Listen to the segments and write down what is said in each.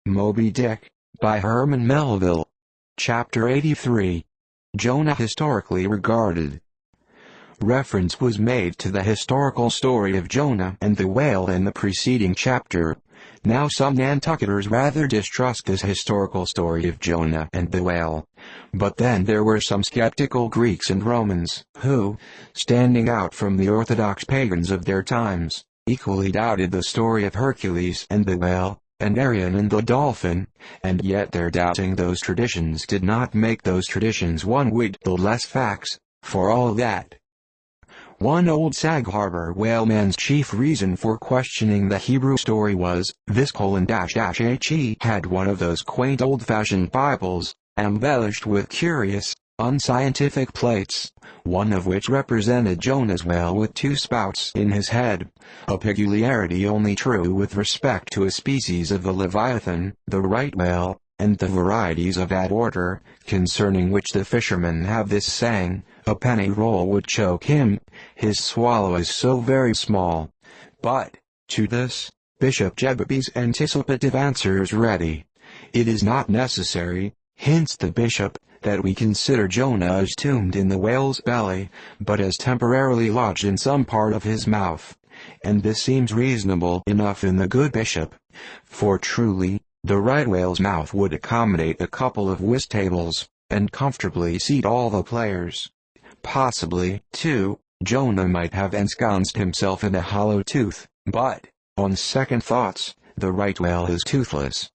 Moby-Dick, by Herman Melville. Chapter 83. Jonah historically regarded. Reference was made to the historical story of Jonah and the whale in the preceding chapter. Now some Nantucketers rather distrust this historical story of Jonah and the whale. But then there were some skeptical Greeks and Romans who, standing out from the orthodox pagans of their times, equally doubted the story of Hercules and the whale, and Arion and the dolphin, and yet their doubting those traditions did not make those traditions one whit the less facts, for all that. One old Sag-Harbor whaleman's chief reason for questioning the Hebrew story was, this: he had one of those quaint old-fashioned Bibles, embellished with curious, unscientific plates, one of which represented Jonah's whale with two spouts in his head, a peculiarity only true with respect to a species of the Leviathan, the right whale, and the varieties of that order, concerning which the fishermen have this saying, a penny roll would choke him, his swallow is so very small. But, to this, Bishop Jebebe's anticipative answer is ready. It is not necessary, hints the bishop, that we consider Jonah as tombed in the whale's belly, but as temporarily lodged in some part of his mouth. And this seems reasonable enough in the good bishop. For truly, the right whale's mouth would accommodate a couple of whist tables, and comfortably seat all the players. Possibly, too, Jonah might have ensconced himself in a hollow tooth, but, on second thoughts, the right whale is toothless.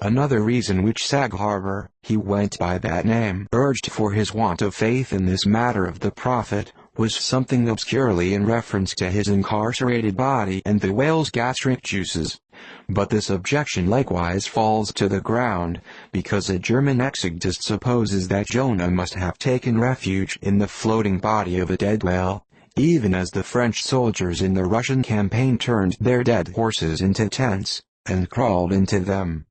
Another reason which Sag-Harbor, he went by that name, urged for his want of faith in this matter of the prophet, was something obscurely in reference to his incarcerated body and the whale's gastric juices. But this objection likewise falls to the ground, because a German exegist supposes that Jonah must have taken refuge in the floating body of a dead whale, even as the French soldiers in the Russian campaign turned their dead horses into tents, and crawled into them.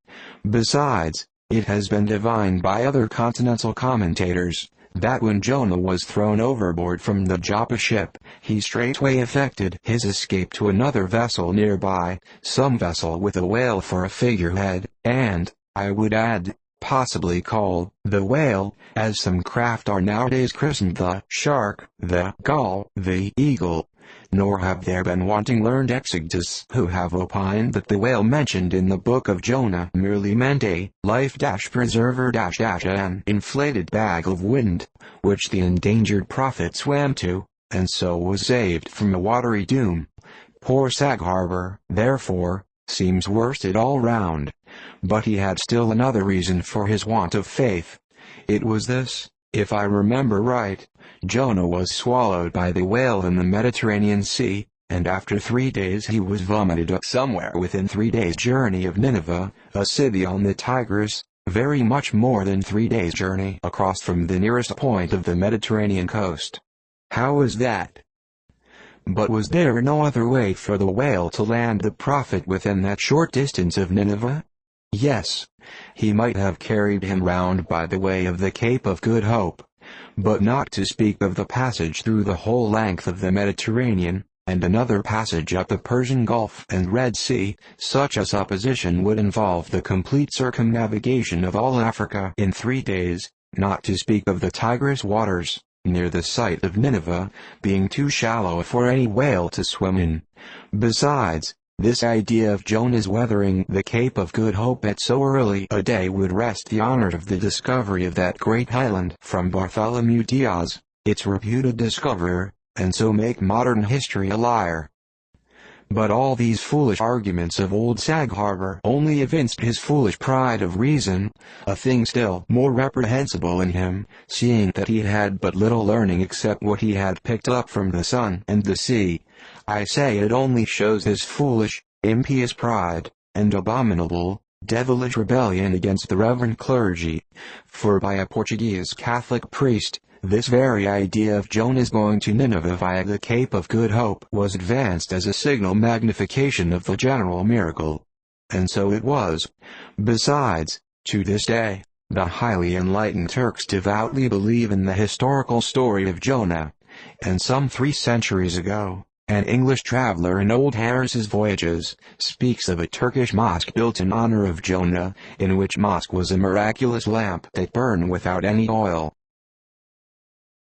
Besides, it has been divined by other continental commentators, that when Jonah was thrown overboard from the Joppa ship, he straightway effected his escape to another vessel nearby, some vessel with a whale for a figurehead, and, I would add, possibly called the whale, as some craft are nowadays christened the shark, the gull, the eagle. Nor have there been wanting learned exegists who have opined that the whale mentioned in the book of Jonah merely meant a life-preserver an inflated bag of wind, which the endangered prophet swam to, and so was saved from a watery doom. Poor Sag-Harbor, therefore, seems worsted all round. But he had still another reason for his want of faith. It was this: if I remember right, Jonah was swallowed by the whale in the Mediterranean Sea, and after 3 days he was vomited up somewhere within 3 days' journey of Nineveh, a city on the Tigris, very much more than 3 days' journey across from the nearest point of the Mediterranean coast. How was that? But was there no other way for the whale to land the prophet within that short distance of Nineveh? Yes, he might have carried him round by the way of the Cape of Good Hope, but not to speak of the passage through the whole length of the Mediterranean, and another passage up the Persian Gulf and Red Sea, such a supposition would involve the complete circumnavigation of all Africa in 3 days, not to speak of the Tigris waters, near the site of Nineveh, being too shallow for any whale to swim in. Besides, this idea of Jonah's weathering the Cape of Good Hope at so early a day would wrest the honor of the discovery of that great island from Bartholomew Diaz, its reputed discoverer, and so make modern history a liar. But all these foolish arguments of old Sag-Harbor only evinced his foolish pride of reason, a thing still more reprehensible in him, seeing that he had but little learning except what he had picked up from the sun and the sea. I say it only shows his foolish, impious pride, and abominable, devilish rebellion against the reverend clergy. For by a Portuguese Catholic priest, this very idea of Jonah's going to Nineveh via the Cape of Good Hope was advanced as a signal magnification of the general miracle. And so it was. Besides, to this day, the highly enlightened Turks devoutly believe in the historical story of Jonah. And some 3 centuries ago, An English traveler in Old Harris's Voyages speaks of a Turkish mosque built in honor of Jonah, in which mosque was a miraculous lamp that burned without any oil.